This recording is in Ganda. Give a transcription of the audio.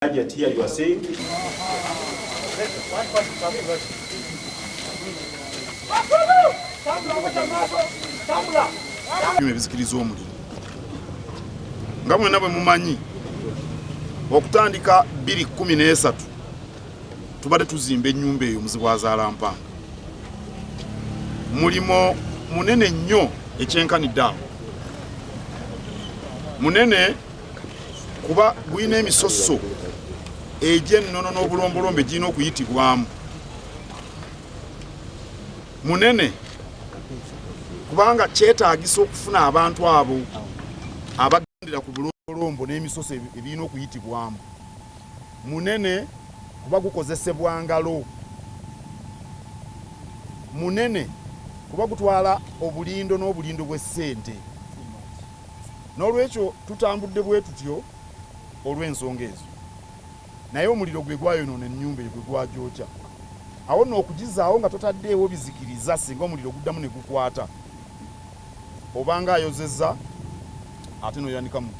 Here you are saying ebizikiriza omuliro nga mwenna bwe mumanyi okutandika 2013 tubadde tuzimba ennyumba eyo Muzibwazaalampanga. Mulimo munene nnyo ekyenkanidde awo, munene kuba guyina emisoso egy'ennono n'obulombolombe girina okuyitibwamu, munene kubanga kyetaagisa okufuna abantu abo abagendera ku bulombolombo n'emisoso ebirina okuyitibwamu, munene kuba gukozesebwa ngalo, munene kuba gutwala obulindo n'obulindo bw'essente. N'olwekyo tutambudde bwe tutyo olw'ensonga ezo, naye omuliro gwe gwayonoona ennyumba eyo gwe gwagyokya. Awo nno okugizaawo nga totaddeewo bizikiriza singa omuliro guddamu ne gukwata, obanga ayozezza ate n'oyandikamu.